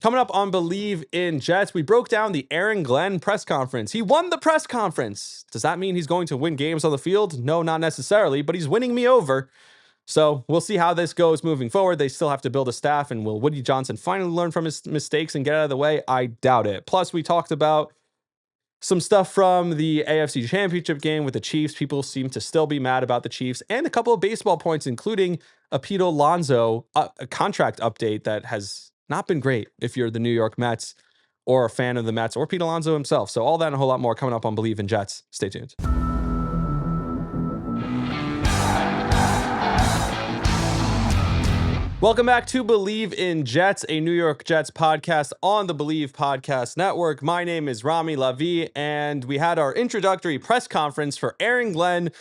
Coming up on Believe in Jets, we broke down the Aaron Glenn press conference. He won the press conference. Does that mean he's going to win games on the field? No, not necessarily, but he's winning me over. So we'll see how this goes moving forward. They still have to build a staff, and will Woody Johnson finally learn from his mistakes and get out of the way? I doubt it. Plus, we talked about some stuff from the AFC Championship game with the Chiefs. People seem to still be mad about the Chiefs, and a couple of baseball points, including a Pete Alonso a contract update that has not been great if you're the New York Mets or a fan of the Mets or Pete Alonso himself. So all that and a whole lot more coming up on Believe in Jets. Stay tuned. Welcome back to Believe in Jets, a New York Jets podcast on the BLEAV Podcast Network. My name is Rami Lavi, and we had our introductory press conference for Aaron Glenn,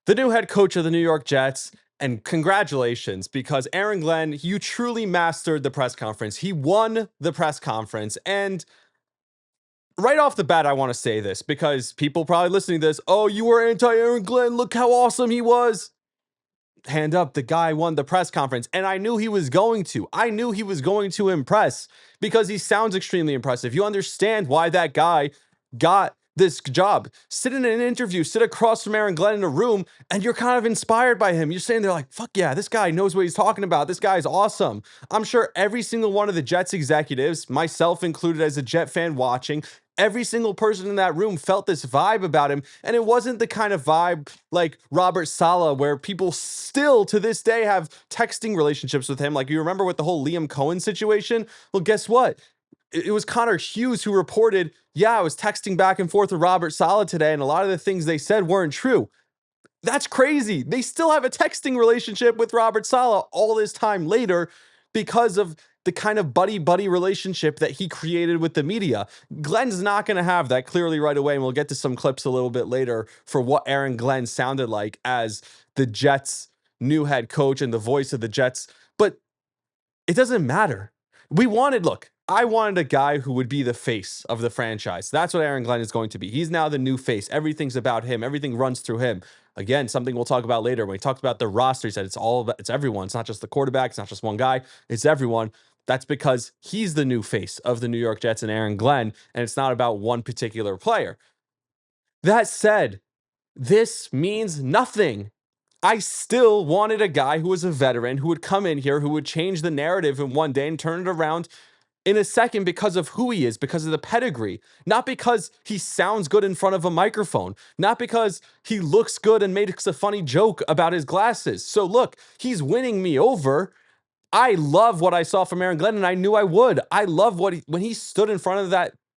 the new head coach of the New York Jets. And congratulations, because Aaron Glenn, you truly mastered the press conference. He won the press conference. And right off the bat, I want to say this, because people probably listening to this, oh, you were anti-Aaron Glenn, look how awesome he was. Hand up, the guy won the press conference, and I knew he was going to. I knew he was going to impress because he sounds extremely impressive. You understand why that guy got this job. Sit in an interview, sit across from Aaron Glenn in a room, and you're kind of inspired by him. You're sitting there like, fuck yeah, this guy knows what he's talking about. This guy's awesome. I'm sure every single one of the Jets executives, myself included as a Jet fan watching, every single person in that room felt this vibe about him. And it wasn't the kind of vibe like Robert Saleh, where people still to this day have texting relationships with him. Like, you remember with the whole Liam Cohen situation? Well, guess what? It was Connor Hughes who reported, yeah, I was texting back and forth with Robert Saleh today, and a lot of the things they said weren't true. That's crazy. They still have a texting relationship with Robert Saleh all this time later because of the kind of buddy-buddy relationship that he created with the media. Glenn's not going to have that clearly right away, and we'll get to some clips a little bit later for what Aaron Glenn sounded like as the Jets' new head coach and the voice of the Jets. But it doesn't matter. I wanted a guy who would be the face of the franchise. That's what Aaron Glenn is going to be. He's now the new face. Everything's about him. Everything runs through him. Again, something we'll talk about later. When he talked about the roster, he said it's everyone. It's not just the quarterback. It's not just one guy. It's everyone. That's because he's the new face of the New York Jets and Aaron Glenn, and it's not about one particular player. That said, this means nothing. I still wanted a guy who was a veteran, who would come in here, who would change the narrative in one day and turn it around in a second because of who he is, because of the pedigree, not because he sounds good in front of a microphone, not because he looks good and makes a funny joke about his glasses. So look, he's winning me over. I love what I saw from Aaron Glenn, and I knew I would. I love when he stood in front of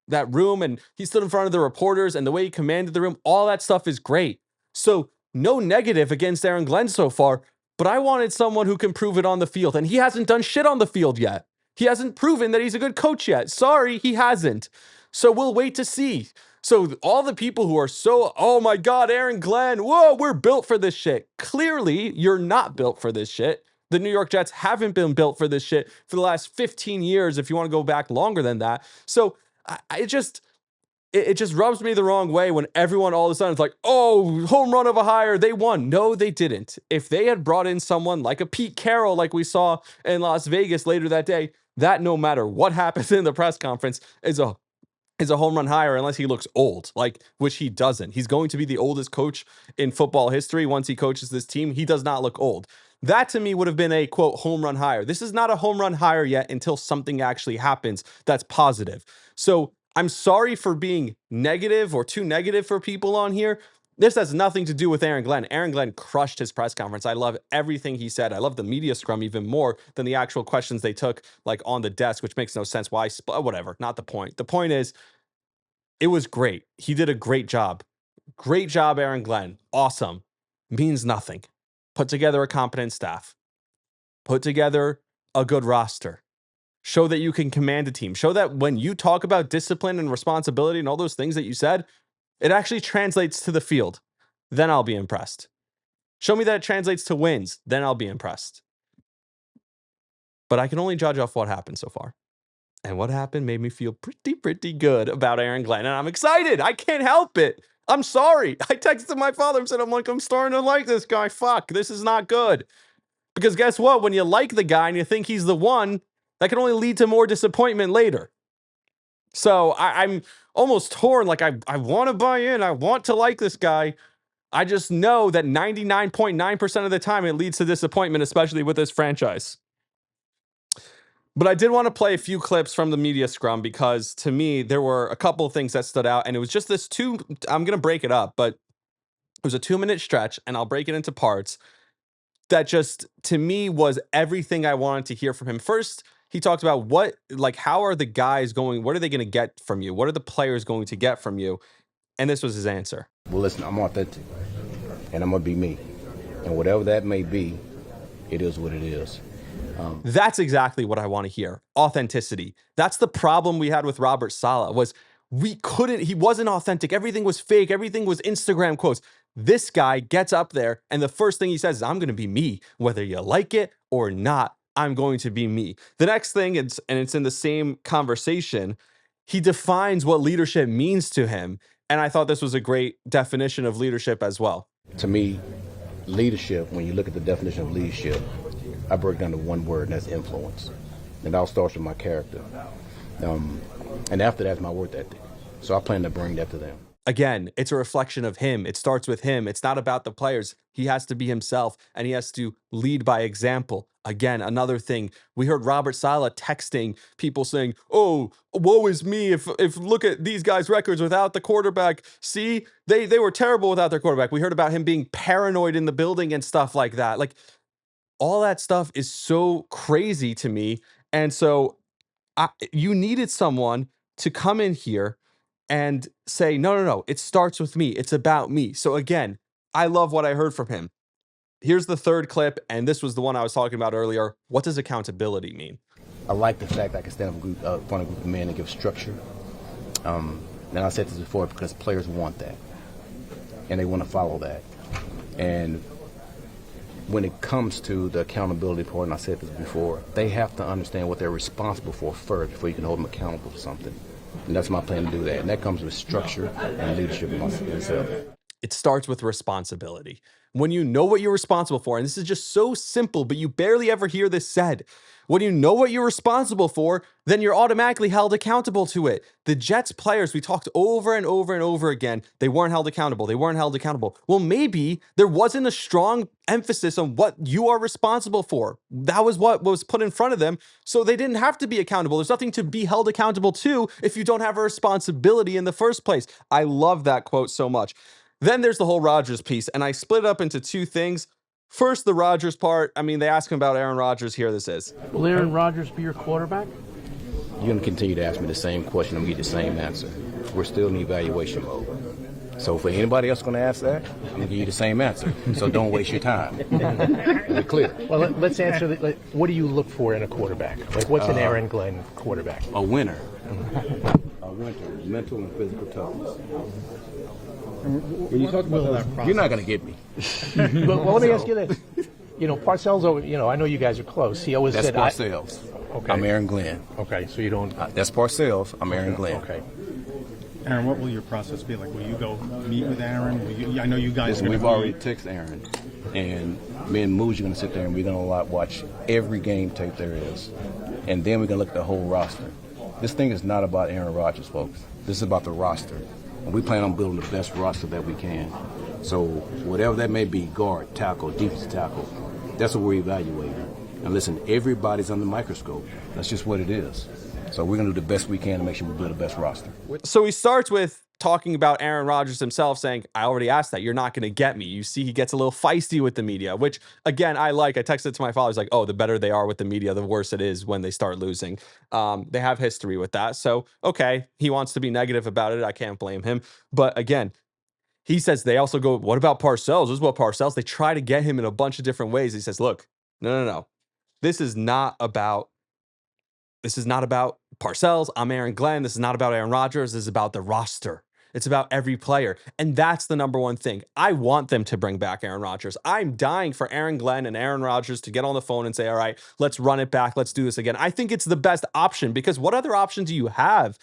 that room, and he stood in front of the reporters, and the way he commanded the room, all that stuff is great. So no negative against Aaron Glenn so far, but I wanted someone who can prove it on the field, and he hasn't done shit on the field yet. He hasn't proven that he's a good coach yet. Sorry, he hasn't. So we'll wait to see. So all the people who are so, oh my God, Aaron Glenn, whoa, we're built for this shit. Clearly, you're not built for this shit. The New York Jets haven't been built for this shit for the last 15 years, if you want to go back longer than that. So it just rubs me the wrong way when everyone all of a sudden is like, oh, home run of a hire, they won. No, they didn't. If they had brought in someone like a Pete Carroll, like we saw in Las Vegas later that day, that no matter what happens in the press conference is a home run hire, unless he looks old, which he doesn't. He's going to be the oldest coach in football history once he coaches this team. He does not look old. That to me would have been a, quote, home run hire. This is not a home run hire yet until something actually happens that's positive. So I'm sorry for being negative or too negative for people on here. This has nothing to do with Aaron Glenn. Aaron Glenn crushed his press conference. I love everything he said. I love the media scrum even more than the actual questions they took on the desk, which makes no sense. Why? Whatever. Not the point. The point is, it was great. He did a great job. Great job, Aaron Glenn. Awesome. Means nothing. Put together a competent staff. Put together a good roster. Show that you can command a team. Show that when you talk about discipline and responsibility and all those things that you said, it actually translates to the field. Then I'll be impressed. Show me that it translates to wins. Then I'll be impressed. But I can only judge off what happened so far. And what happened made me feel pretty good about Aaron Glenn. And I'm excited. I can't help it. I'm sorry. I texted my father and said, I'm starting to like this guy. Fuck, this is not good. Because guess what? When you like the guy and you think he's the one, That can only lead to more disappointment later. So I'm almost torn. Like, I want to buy in. I want to like this guy. I just know that 99.9% of the time it leads to disappointment, especially with this franchise. But I did want to play a few clips from the media scrum because to me, there were a couple of things that stood out. And it was just I'm going to break it up, but it was a 2-minute stretch, and I'll break it into parts that just, to me, was everything I wanted to hear from him. First, he talked about how are the guys going? What are they going to get from you? What are the players going to get from you? And this was his answer. Well, listen, I'm authentic, and I'm going to be me. And whatever that may be, it is what it is. That's exactly what I want to hear. Authenticity. That's the problem we had with Robert Saleh was he wasn't authentic. Everything was fake. Everything was Instagram quotes. This guy gets up there and the first thing he says is, I'm going to be me, whether you like it or not. I'm going to be me. The next thing, and it's in the same conversation, he defines what leadership means to him. And I thought this was a great definition of leadership as well. To me, leadership, when you look at the definition of leadership, I break down to one word, and that's influence. And that all starts with my character. And after that, my work ethic. So I plan to bring that to them. Again, it's a reflection of him. It starts with him. It's not about the players. He has to be himself, and he has to lead by example. Again, another thing, we heard Robert Saleh texting people saying, oh, woe is me if look at these guys' records without the quarterback. See, they were terrible without their quarterback. We heard about him being paranoid in the building and stuff like that. Like, all that stuff is so crazy to me. And so you needed someone to come in here and say, no, it starts with me. It's about me. So again, I love what I heard from him. Here's the third clip, and this was the one I was talking about earlier. What does accountability mean? I like the fact that I can stand up in front of a group of men and give structure. And I said this before because players want that, and they want to follow that. And when it comes to the accountability part, and I said this before, they have to understand what they're responsible for first before you can hold them accountable for something. And that's my plan to do that. And that comes with structure and leadership in myself. It starts with responsibility. When you know what you're responsible for, and this is just so simple, but you barely ever hear this said. When you know what you're responsible for, then you're automatically held accountable to it. The Jets players, we talked over and over and over again, they weren't held accountable. They weren't held accountable. Well, maybe there wasn't a strong emphasis on what you are responsible for. That was what was put in front of them, so they didn't have to be accountable. There's nothing to be held accountable to if you don't have a responsibility in the first place. I love that quote so much. Then there's the whole Rodgers piece, and I split it up into two things. First, the Rodgers part. I mean, they ask him about Aaron Rodgers. Here this is. Will Aaron Rodgers be your quarterback? You're going to continue to ask me the same question. I'm going to get the same answer. We're still in evaluation mode. So for anybody else going to ask that, I'm going to give you the same answer. So don't waste your time. We're clear. Well, let's answer. What do you look for in a quarterback? Like, what's an Aaron Glenn quarterback? A winner. A winner. Mental and physical toughness. When you talk about that, you're not going to get me. Well, let me ask you this. You know, Parcells over. You know, I know you guys are close. He always said, Parcells. Okay. I'm Aaron Glenn. Okay, so you don't. That's Parcells. I'm Aaron Glenn. Okay. Aaron, what will your process be like? Will you go meet with Aaron? I know you guys. We've already texted Aaron, and me and Moose are going to sit there and we're going to watch every game tape there is, and then we're going to look at the whole roster. This thing is not about Aaron Rodgers, folks. This is about the roster. And we plan on building the best roster that we can. So whatever that may be, guard, tackle, defensive tackle, that's what we're evaluating. And listen, everybody's under the microscope. That's just what it is. So we're going to do the best we can to make sure we build the best roster. So he starts with talking about Aaron Rodgers himself, saying, I already asked that. You're not going to get me. You see, he gets a little feisty with the media, which, again, I like. I texted to my father. He's like, oh, the better they are with the media, the worse it is when they start losing. They have history with that. So, okay, he wants to be negative about it. I can't blame him. But again, he says they also go, what about Parcells? This is what Parcells. They try to get him in a bunch of different ways. He says, look, no. This is not about Parcells. I'm Aaron Glenn. This is not about Aaron Rodgers. This is about the roster. It's about every player. And that's the number one thing. I want them to bring back Aaron Rodgers. I'm dying for Aaron Glenn and Aaron Rodgers to get on the phone and say, all right, let's run it back. Let's do this again. I think it's the best option because what other option do you have?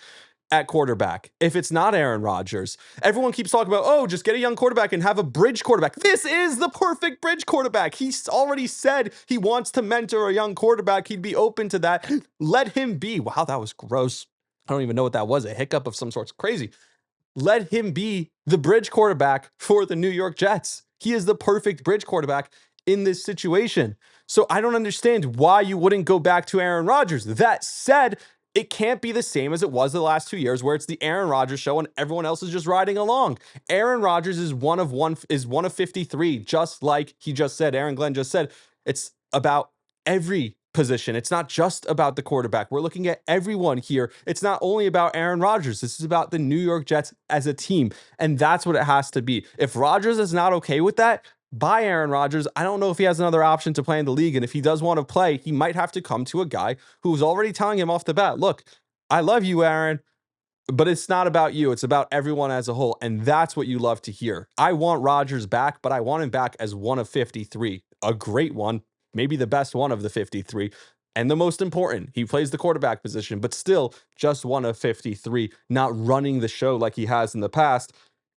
at quarterback if it's not Aaron Rodgers? Everyone keeps talking about, oh, just get a young quarterback and have a bridge quarterback. This is the perfect bridge quarterback. He's already said he wants to mentor a young quarterback. He'd be open to that. Let him be. Wow, that was gross. I don't even know what that was. A hiccup of some sort. It's crazy. Let him be the bridge quarterback for the New York Jets. He is the perfect bridge quarterback in this situation. So I don't understand why you wouldn't go back to Aaron Rodgers. That said, it can't be the same as it was the last 2 years where it's the Aaron Rodgers show and everyone else is just riding along. Aaron Rodgers is one of 53, just like he just said. Aaron Glenn just said, it's about every position. It's not just about the quarterback. We're looking at everyone here. It's not only about Aaron Rodgers. This is about the New York Jets as a team. And that's what it has to be. If Rodgers is not okay with that, by Aaron Rodgers, I don't know if he has another option to play in the league. And if he does want to play, he might have to come to a guy who's already telling him off the bat, look, I love you, Aaron, but it's not about you. It's about everyone as a whole. And that's what you love to hear. I want Rodgers back, but I want him back as one of 53, a great one, maybe the best one of the 53. And the most important, he plays the quarterback position, but still just one of 53, not running the show like he has in the past.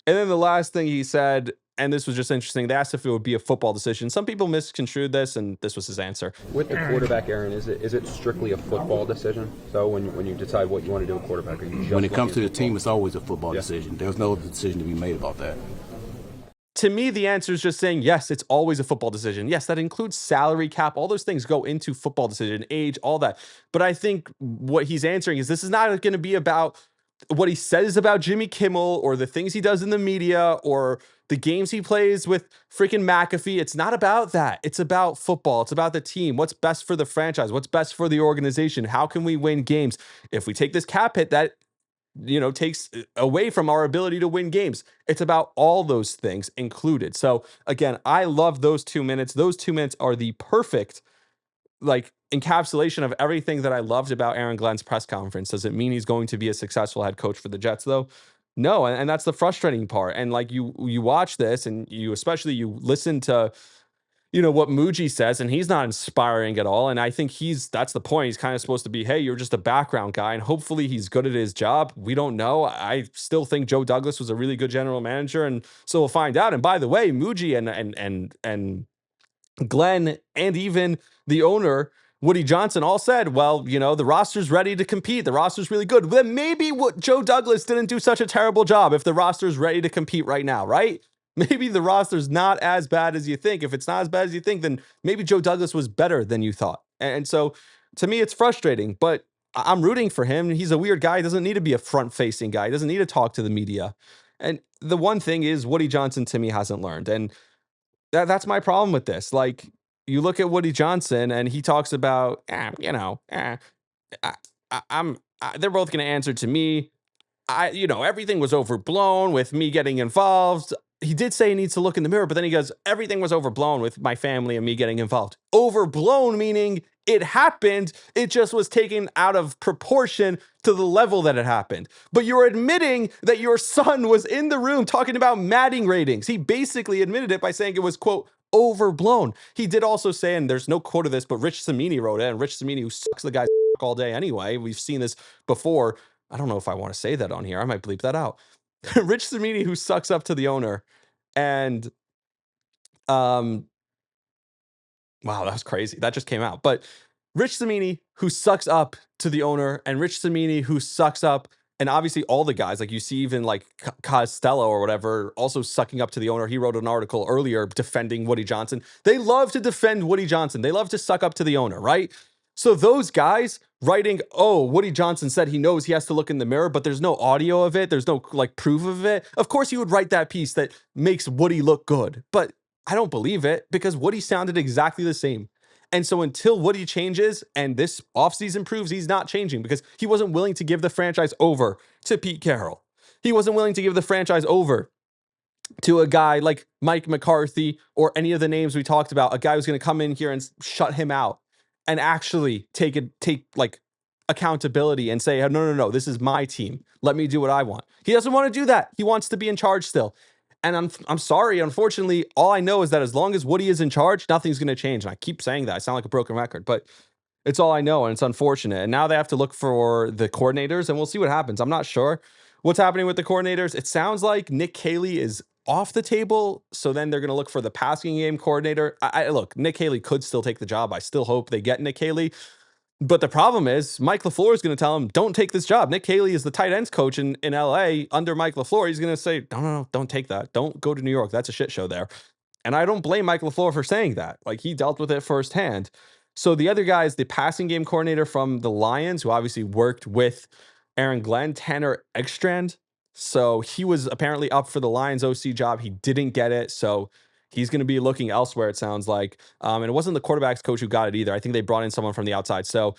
And then the last thing he said, and this was just interesting, they asked if it would be a football decision. Some people misconstrued this, and this was his answer. With the quarterback, Aaron, is it strictly a football decision? So when you decide what you want to do with quarterback, are you just When it comes to the football? team, it's always a football decision. There's no decision to be made about that. To me, the answer is just saying, yes, it's always a football decision. Yes, that includes salary cap. All those things go into football decision, age, all that. But I think what he's answering is this is not going to be about what he says about Jimmy Kimmel or the things he does in the media or the games he plays with freaking McAfee. It's not about that. It's about football. It's about the team. What's best for the franchise? What's best for the organization? How can we win games? If we take this cap hit, that takes away from our ability to win games. It's about all those things included. So again, I love those 2 minutes. Those 2 minutes are the perfect encapsulation of everything that I loved about Aaron Glenn's press conference. Does it mean he's going to be a successful head coach for the Jets though? No. And that's the frustrating part. And you watch this and you listen to what Muji says, and he's not inspiring at all. And I think that's the point. He's kind of supposed to be, hey, you're just a background guy, and hopefully he's good at his job. We don't know. I still think Joe Douglas was a really good general manager, and so we'll find out. And by the way, Muji and Glenn and even the owner, Woody Johnson, all said, well, the roster's ready to compete. The roster's really good. Then maybe Joe Douglas didn't do such a terrible job if the roster's ready to compete right now, right? Maybe the roster's not as bad as you think. If it's not as bad as you think, then maybe Joe Douglas was better than you thought. And so to me, it's frustrating, but I'm rooting for him. He's a weird guy. He doesn't need to be a front-facing guy. He doesn't need to talk to the media. And the one thing is Woody Johnson, to me, hasn't learned. And that's my problem with this. You look at Woody Johnson and he talks about, they're both going to answer to me. Everything was overblown with me getting involved. He did say he needs to look in the mirror, but then he goes, everything was overblown with my family and me getting involved. Overblown meaning it happened. It just was taken out of proportion to the level that it happened. But you're admitting that your son was in the room talking about Madden ratings. He basically admitted it by saying it was, quote, overblown. He did also say, and there's no quote of this, but Rich Cimini wrote it, and Rich Cimini, who sucks the guy's all day anyway. We've seen this before. I don't know if I want to say that on here. I might bleep that out. Rich Cimini, who sucks up to the owner. And, wow, that was crazy. That just came out. But Rich Cimini, who sucks up to the owner, and Rich Cimini, who sucks up, and obviously all the guys, you see even Costello or whatever, also sucking up to the owner. He wrote an article earlier defending Woody Johnson. They love to defend Woody Johnson. They love to suck up to the owner, right? So those guys writing, oh, Woody Johnson said he knows he has to look in the mirror, but there's no audio of it. There's no proof of it. Of course he would write that piece that makes Woody look good, but I don't believe it because Woody sounded exactly the same. And so until Woody changes and this offseason proves he's not changing because he wasn't willing to give the franchise over to Pete Carroll. He wasn't willing to give the franchise over to a guy like Mike McCarthy or any of the names we talked about, a guy who's going to come in here and shut him out and actually take accountability and say, no, this is my team. Let me do what I want. He doesn't want to do that. He wants to be in charge still. And I'm sorry, unfortunately, all I know is that as long as Woody is in charge, nothing's going to change. And I keep saying that. I sound like a broken record, but It's all I know, and it's unfortunate. And now they have to look for the coordinators, and we'll see what happens. I'm not sure what's happening with the coordinators. It sounds like Nick Caley is off the table, so then they're going to look for the passing game coordinator. Look, Nick Caley could still take the job. I still hope they get Nick Caley. But the problem is Mike LaFleur is going to tell him, don't take this job. Nick Caley is the tight ends coach in LA under Mike LaFleur. He's going to say, no, don't take that. Don't go to New York. That's a shit show there. And I don't blame Mike LaFleur for saying that. Like, he dealt with it firsthand. So the other guy is the passing game coordinator from the Lions, who obviously worked with Aaron Glenn, Tanner Ekstrand. So he was apparently up for the Lions OC job. He didn't get it. So he's going to be looking elsewhere, it sounds like. And it wasn't the quarterback's coach who got it either. I think they brought in someone from the outside. So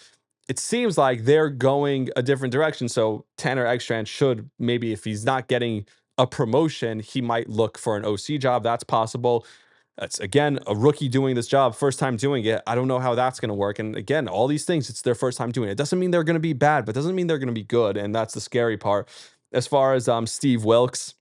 it seems like they're going a different direction. So Tanner Ekstrand should, maybe if he's not getting a promotion, he might look for an OC job. That's possible. That's, again, a rookie doing this job, first time doing it. I don't know how that's going to work. And again, all these things, it's their first time doing it. Doesn't mean they're going to be bad, but doesn't mean they're going to be good. And that's the scary part. As far as Steve Wilkes,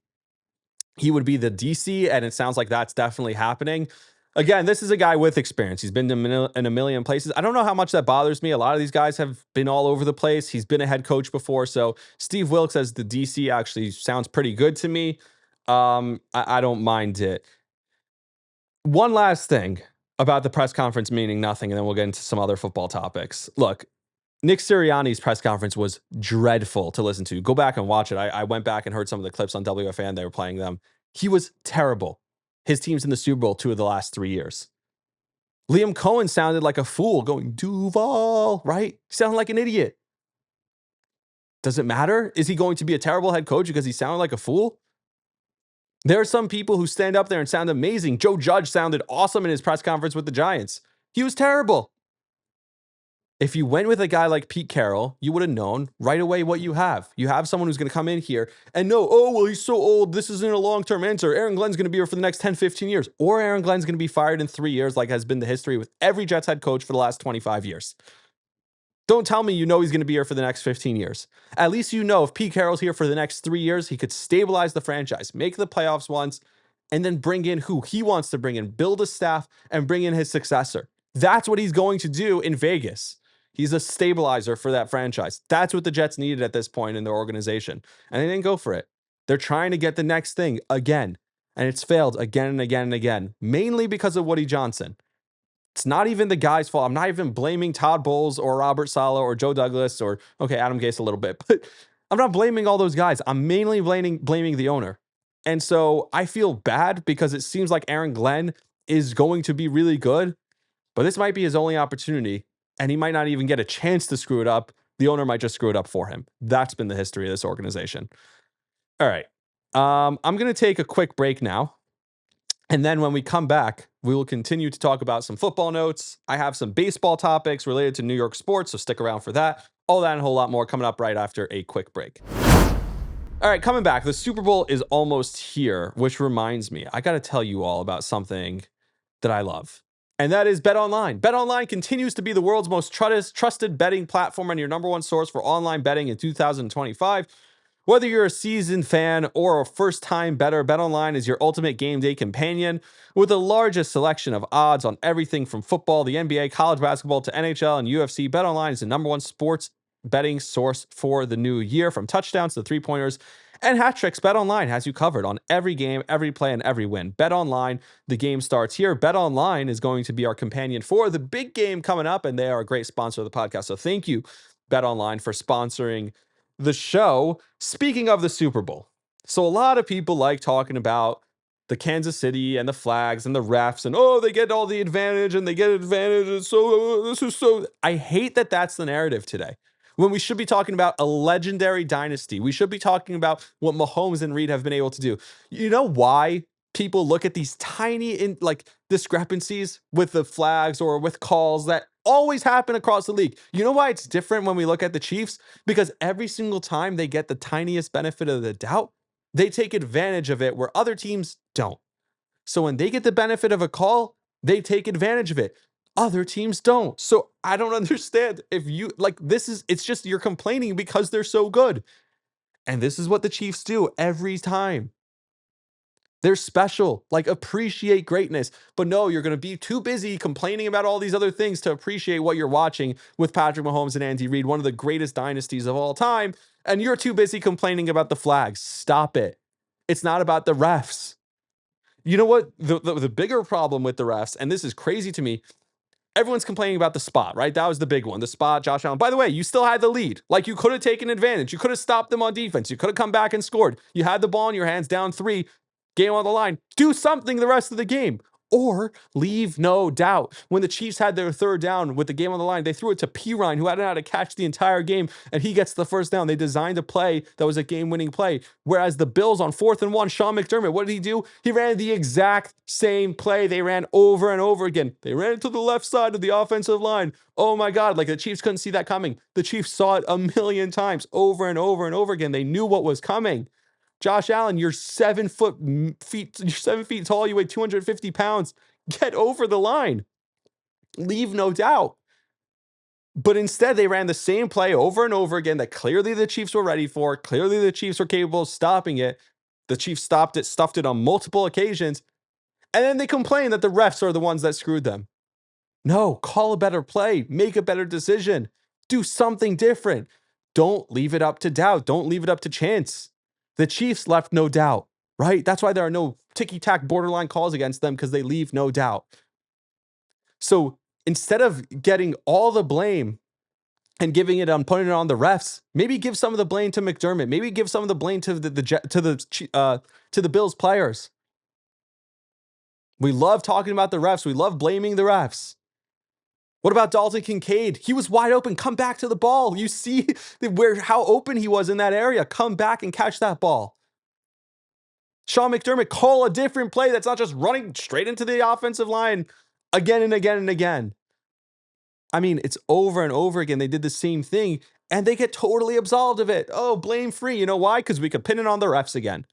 he would be the DC, and it sounds like that's definitely happening. Again, this is a guy with experience. He's been in a million places. I don't know how much that bothers me. A lot of these guys have been all over the place. He's been a head coach before. So Steve Wilkes as the DC actually sounds pretty good to me. I don't mind it. One last thing about the press conference meaning nothing, and then we'll get into some other football topics. Look, Nick Sirianni's press conference was dreadful to listen to. Go back and watch it. I went back and heard some of the clips on WFAN. They were playing them. He was terrible. His team's in the Super Bowl 2 of the last 3 years. Liam Cohen sounded like a fool going, Duval, right? He sounded like an idiot. Does it matter? Is he going to be a terrible head coach because he sounded like a fool? There are some people who stand up there and sound amazing. Joe Judge sounded awesome in his press conference with the Giants. He was terrible. If you went with a guy like Pete Carroll, you would have known right away what you have. You have someone who's going to come in here and know, oh, well, he's so old. This isn't a long-term answer. Aaron Glenn's going to be here for the next 10, 15 years. Or Aaron Glenn's going to be fired in 3 years, like has been the history with every Jets head coach for the last 25 years. Don't tell me you know he's going to be here for the next 15 years. At least you know if Pete Carroll's here for the next 3 years, he could stabilize the franchise, make the playoffs once, and then bring in who he wants to bring in, build a staff, and bring in his successor. That's what he's going to do in Vegas. He's a stabilizer for that franchise. That's what the Jets needed at this point in their organization. And they didn't go for it. They're trying to get the next thing again. And it's failed again and again and again, mainly because of Woody Johnson. It's not even the guy's fault. I'm not even blaming Todd Bowles or Robert Saleh or Joe Douglas or, okay, Adam Gase a little bit. But I'm not blaming all those guys. I'm mainly blaming the owner. And so I feel bad because it seems like Aaron Glenn is going to be really good. But this might be his only opportunity. And he might not even get a chance to screw it up. The owner might just screw it up for him. That's been the history of this organization. All right. I'm going to take a quick break now. And then when we come back, we will continue to talk about some football notes. I have some baseball topics related to New York sports, so stick around for that. All that and a whole lot more coming up right after a quick break. All right, coming back. The Super Bowl is almost here, which reminds me, I got to tell you all about something that I love. And that is BetOnline. BetOnline continues to be the world's most trusted betting platform and your number one source for online betting in 2025. Whether you're a seasoned fan or a first-time bettor, BetOnline is your ultimate game day companion with the largest selection of odds on everything from football, the NBA, college basketball, to NHL and UFC. BetOnline is the number one sports betting source for the new year, from touchdowns to three-pointers and hat tricks. BetOnline has you covered on every game, every play, and every win. BetOnline, the game starts here. BetOnline is going to be our companion for the big game coming up, and they are a great sponsor of the podcast. So thank you, BetOnline, for sponsoring the show. Speaking of the Super Bowl, so a lot of people like talking about the Kansas City and the flags and the refs and, oh, they get all the advantage and they get advantage. And so this is so. I hate that that's the narrative today, when we should be talking about a legendary dynasty. We should be talking about what Mahomes and Reed have been able to do. You know why people look at these tiny discrepancies with the flags or with calls that always happen across the league? You know why it's different when we look at the Chiefs? Because every single time they get the tiniest benefit of the doubt, they take advantage of it where other teams don't. So when they get the benefit of a call, they take advantage of it. Other teams don't. So I don't understand if you it's just you're complaining because they're so good. And this is what the Chiefs do every time. They're special. Like, appreciate greatness. But no, you're going to be too busy complaining about all these other things to appreciate what you're watching with Patrick Mahomes and Andy Reid, one of the greatest dynasties of all time. And you're too busy complaining about the flags. Stop it. It's not about the refs. You know what? The bigger problem with the refs, and this is crazy to me, everyone's complaining about the spot, right? That was the big one. The spot, Josh Allen. By the way, you still had the lead. Like, you could have taken advantage. You could have stopped them on defense. You could have come back and scored. You had the ball in your hands, down 3, game on the line. Do something the rest of the game. Or leave no doubt. When the Chiefs had their 3rd down with the game on the line, they threw it to Pirine, who hadn't had to catch the entire game, and he gets the 1st down. They designed a play that was a game-winning play. Whereas the Bills on 4th and 1, Sean McDermott, what did he do? He ran the exact same play they ran over and over again. They ran it to the left side of the offensive line. Oh my God, like the Chiefs couldn't see that coming. The Chiefs saw it a million times over and over and over again. They knew what was coming. Josh Allen, you're 7 feet tall. You weigh 250 pounds. Get over the line. Leave no doubt. But instead, they ran the same play over and over again that clearly the Chiefs were ready for. Clearly, the Chiefs were capable of stopping it. The Chiefs stuffed it on multiple occasions. And then they complain that the refs are the ones that screwed them. No, call a better play. Make a better decision. Do something different. Don't leave it up to doubt. Don't leave it up to chance. The Chiefs left no doubt, right? That's why there are no ticky-tack borderline calls against them, because they leave no doubt. So instead of getting all the blame and putting it on the refs, maybe give some of the blame to McDermott. Maybe give some of the blame to the Bills players. We love talking about the refs. We love blaming the refs. What about Dalton Kincaid? He was wide open. Come back to the ball. You see how open he was in that area. Come back and catch that ball. Sean McDermott, call a different play that's not just running straight into the offensive line again and again and again. I mean, it's over and over again. They did the same thing, and they get totally absolved of it. Oh, blame free. You know why? Because we could pin it on the refs again.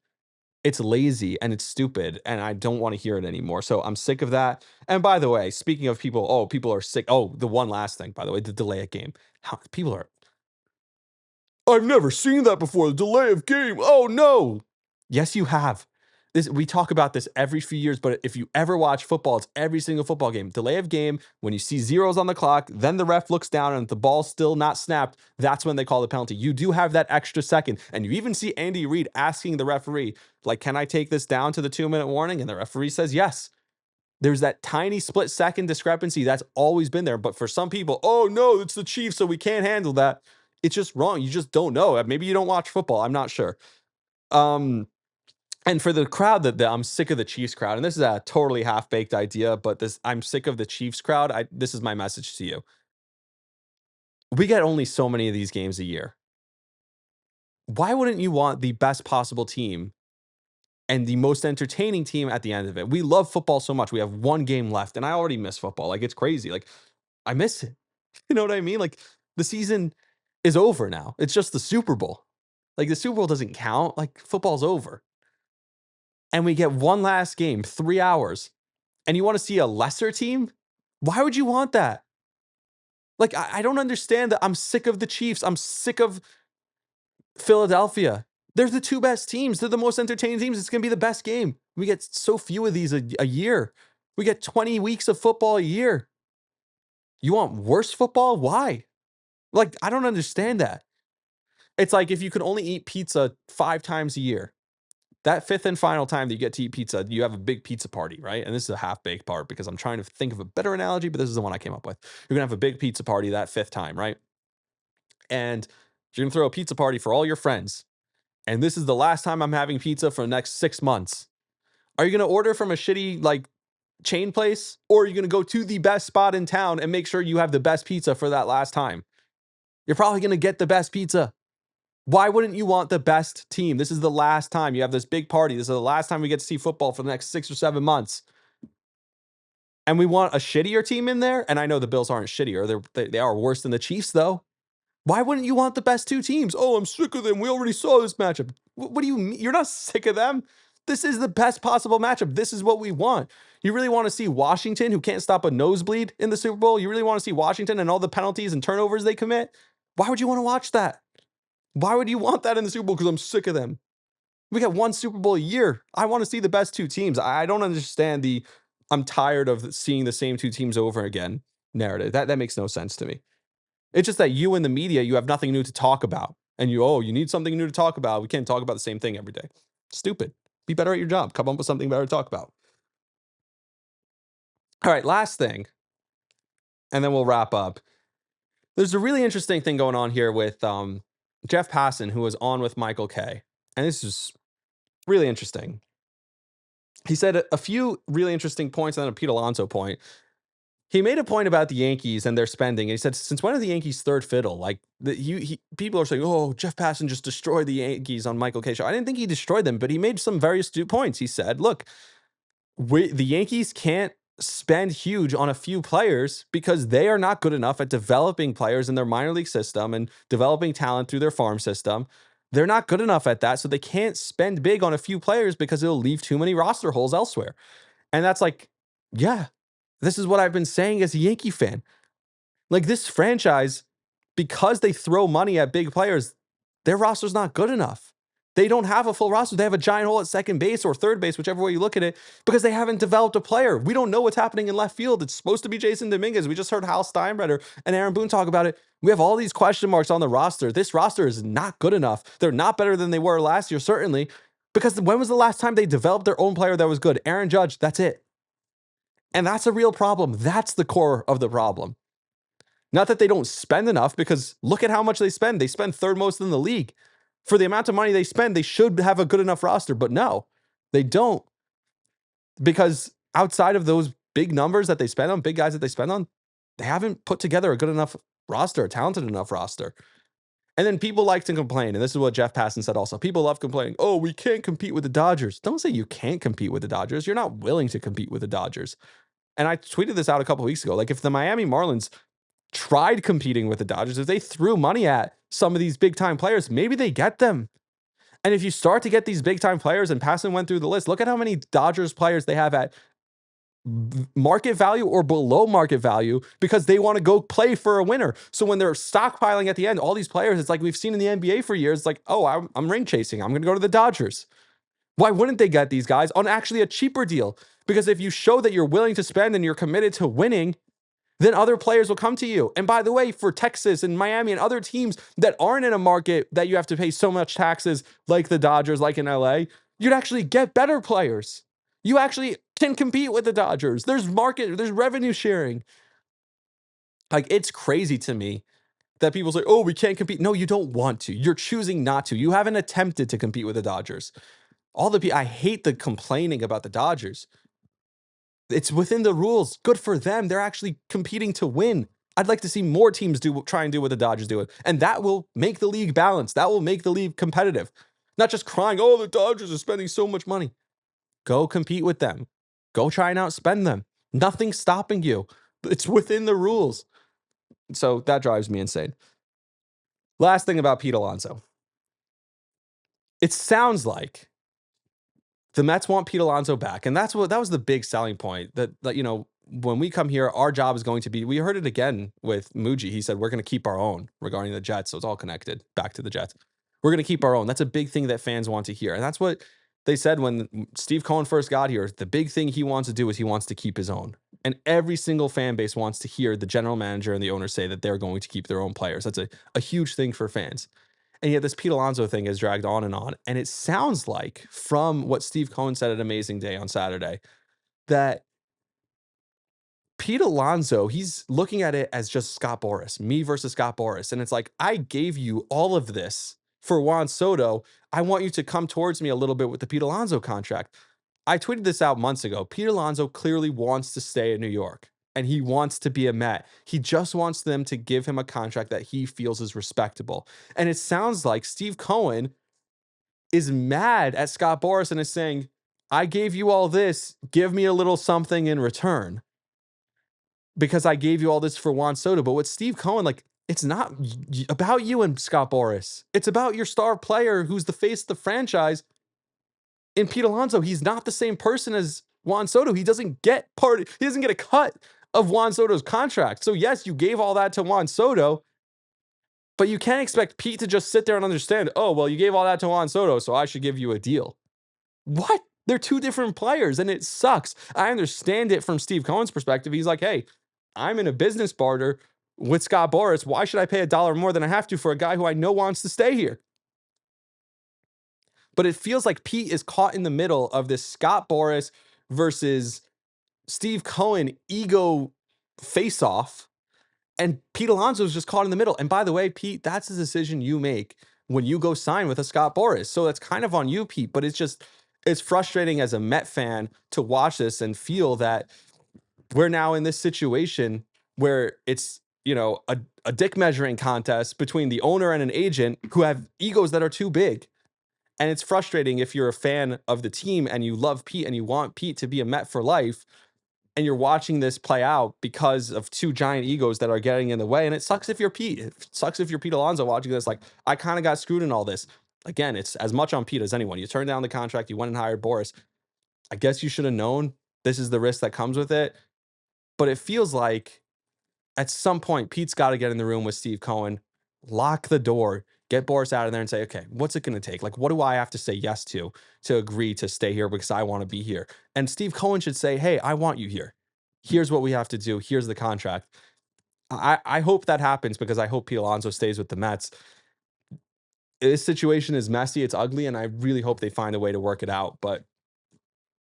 It's lazy and it's stupid, and I don't want to hear it anymore. So I'm sick of that. And by the way, speaking of people are sick. Oh, the one last thing, by the way, the delay of game. I've never seen that before. The delay of game. Oh no. Yes, you have. We talk about this every few years, but if you ever watch football, it's every single football game. Delay of game, when you see zeros on the clock, then the ref looks down and if the ball's still not snapped, that's when they call the penalty. You do have that extra second. And you even see Andy Reid asking the referee, like, can I take this down to the 2-minute warning? And the referee says yes. There's that tiny split second discrepancy that's always been there. But for some people, oh no, it's the Chiefs, so we can't handle that. It's just wrong. You just don't know. Maybe you don't watch football. I'm not sure. And for the crowd I'm sick of the Chiefs crowd, and this is a totally half-baked idea, but I'm sick of the Chiefs crowd. This is my message to you. We get only so many of these games a year. Why wouldn't you want the best possible team and the most entertaining team at the end of it? We love football so much. We have 1 game left, and I already miss football. Like, it's crazy. Like, I miss it. You know what I mean? Like, the season is over now. It's just the Super Bowl. Like, the Super Bowl doesn't count. Like, football's over. And we get 1 last game, 3 hours, and you want to see a lesser team? Why would you want that? Like, I don't understand that. I'm sick of the Chiefs. I'm sick of Philadelphia. They're the 2 best teams. They're the most entertaining teams. It's going to be the best game. We get so few of these a year. We get 20 weeks of football a year. You want worse football? Why? Like, I don't understand that. It's like if you could only eat pizza 5 times a year. That 5th and final time that you get to eat pizza, you have a big pizza party, right? And this is a half-baked part because I'm trying to think of a better analogy, but this is the one I came up with. You're going to have a big pizza party that 5th time, right? And you're going to throw a pizza party for all your friends. And this is the last time I'm having pizza for the next 6 months. Are you going to order from a shitty, like, chain place? Or are you going to go to the best spot in town and make sure you have the best pizza for that last time? You're probably going to get the best pizza. Why wouldn't you want the best team? This is the last time. You have this big party. This is the last time we get to see football for the next 6 or 7 months. And we want a shittier team in there? And I know the Bills aren't shittier. They are worse than the Chiefs, though. Why wouldn't you want the best 2 teams? Oh, I'm sick of them. We already saw this matchup. What do you mean? You're not sick of them? This is the best possible matchup. This is what we want. You really want to see Washington, who can't stop a nosebleed in the Super Bowl? You really want to see Washington and all the penalties and turnovers they commit? Why would you want to watch that? Why would you want that in the Super Bowl? Because I'm sick of them. We get one Super Bowl a year. I want to see the best two teams. I don't understand the I'm tired of seeing the same two teams over again narrative. That makes no sense to me. It's just that you in the media, you have nothing new to talk about. And you need something new to talk about. We can't talk about the same thing every day. Stupid. Be better at your job. Come up with something better to talk about. All right, last thing, and then we'll wrap up. There's a really interesting thing going on here with Jeff Passan, who was on with Michael Kay. And this is really interesting. He said a few really interesting points, and then a Pete Alonso point. He made a point about the Yankees and their spending. And he said, since when are the Yankees third fiddle? Like, people are saying, oh, Jeff Passan just destroyed the Yankees on Michael Kay show. I didn't think he destroyed them, but he made some very astute points. He said, look, the Yankees can't spend huge on a few players because they are not good enough at developing players in their minor league system and developing talent through their farm system. They're not good enough at that, so they can't spend big on a few players because it'll leave too many roster holes elsewhere. And that's like, yeah, this is what I've been saying as a Yankee fan. Like, this franchise, because they throw money at big players, their roster's not good enough. They don't have a full roster. They have a giant hole at second base or third base, whichever way you look at it, because they haven't developed a player. We don't know what's happening in left field. It's supposed to be Jason Dominguez. We just heard Hal Steinbrenner and Aaron Boone talk about it. We have all these question marks on the roster. This roster is not good enough. They're not better than they were last year, certainly, because when was the last time they developed their own player that was good? Aaron Judge, that's it. And that's a real problem. That's the core of the problem. Not that they don't spend enough, because look at how much they spend. They spend third most in the league. For the amount of money they spend, they should have a good enough roster. But no, they don't. Because outside of those big numbers that they spend on, big guys that they spend on, they haven't put together a good enough roster, a talented enough roster. And then people like to complain. And this is what Jeff Passan said also. People love complaining. Oh, we can't compete with the Dodgers. Don't say you can't compete with the Dodgers. You're not willing to compete with the Dodgers. And I tweeted this out a couple weeks ago. Like, if the Miami Marlins tried competing with the Dodgers, if they threw money at some of these big time players, maybe they get them. And if you start to get these big time players, and Passan went through the list, look at how many Dodgers players they have at market value or below market value because they want to go play for a winner. So when they're stockpiling at the end, all these players, it's like we've seen in the NBA for years, it's like, oh, I'm ring chasing. I'm going to go to the Dodgers. Why wouldn't they get these guys on actually a cheaper deal? Because if you show that you're willing to spend and you're committed to winning, then other players will come to you. And by the way, for Texas and Miami and other teams that aren't in a market that you have to pay so much taxes like the Dodgers, like in LA, you'd actually get better players. You actually can compete with the Dodgers. There's revenue sharing. Like, it's crazy to me that people say, oh, we can't compete. No, you don't want to. You're choosing not to. You haven't attempted to compete with the Dodgers. I hate the complaining about the Dodgers. It's within the rules. Good for them. They're actually competing to win. I'd like to see more teams try and do what the Dodgers do. And that will make the league balanced. That will make the league competitive. Not just crying, oh, the Dodgers are spending so much money. Go compete with them. Go try and outspend them. Nothing's stopping you. It's within the rules. So that drives me insane. Last thing about Pete Alonso. It sounds like the Mets want Pete Alonso back. And that was the big selling point. That when we come here, our job is going to be, we heard it again with Muji. He said, we're going to keep our own regarding the Jets. So it's all connected back to the Jets. We're going to keep our own. That's a big thing that fans want to hear. And that's what they said when Steve Cohen first got here. The big thing he wants to do is he wants to keep his own. And every single fan base wants to hear the general manager and the owner say that they're going to keep their own players. That's a huge thing for fans. And yet this Pete Alonso thing has dragged on. And it sounds like, from what Steve Cohen said at Amazing Day on Saturday, that Pete Alonso, he's looking at it as just Scott Boras, me versus Scott Boras. And it's like, I gave you all of this for Juan Soto. I want you to come towards me a little bit with the Pete Alonso contract. I tweeted this out months ago. Pete Alonso clearly wants to stay in New York, and he wants to be a Met. He just wants them to give him a contract that he feels is respectable. And it sounds like Steve Cohen is mad at Scott Boras and is saying, I gave you all this. Give me a little something in return, because I gave you all this for Juan Soto. But with Steve Cohen, like, it's not about you and Scott Boras. It's about your star player who's the face of the franchise. In Pete Alonso, he's not the same person as Juan Soto. He doesn't get a cut of Juan Soto's contract. So yes, you gave all that to Juan Soto, But you can't expect Pete to just sit there and understand, oh, well, you gave all that to Juan Soto, so I should give you a deal. What? They're two different players, and it sucks. I understand it from Steve Cohen's perspective. He's like, hey, I'm in a business barter with Scott Boras. Why should I pay $1 more than I have to for a guy who I know wants to stay here? But it feels like Pete is caught in the middle of this Scott Boras versus Steve Cohen ego face-off. And Pete Alonso is just caught in the middle. And by the way, Pete, that's the decision you make when you go sign with a Scott Boras. So that's kind of on you, Pete. But it's frustrating as a Met fan to watch this and feel that we're now in this situation where it's, a dick measuring contest between the owner and an agent who have egos that are too big. And it's frustrating if you're a fan of the team and you love Pete and you want Pete to be a Met for life, and you're watching this play out because of two giant egos that are getting in the way. And it sucks if you're Pete. It sucks if you're Pete Alonso watching this. Like, I kind of got screwed in all this. Again, it's as much on Pete as anyone. You turned down the contract. You went and hired Boras. I guess you should have known this is the risk that comes with it. But it feels like at some point, Pete's got to get in the room with Steve Cohen, lock the door, get Boras out of there and say, okay, what's it going to take? Like, what do I have to say yes to agree to stay here because I want to be here? And Steve Cohen should say, hey, I want you here. Here's what we have to do. Here's the contract. I hope that happens because I hope Pete Alonso stays with the Mets. This situation is messy. It's ugly. And I really hope they find a way to work it out. But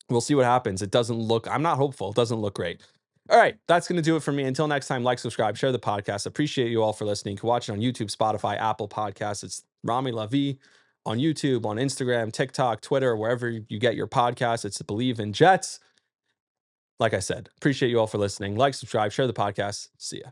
we'll see what happens. I'm not hopeful. It doesn't look great. All right, that's going to do it for me. Until next time, like, subscribe, share the podcast. Appreciate you all for listening. You can watch it on YouTube, Spotify, Apple Podcasts. It's Rami Lavi on YouTube, on Instagram, TikTok, Twitter, wherever you get your podcasts. It's BLEAV in Jets. Like I said, appreciate you all for listening. Like, subscribe, share the podcast. See ya.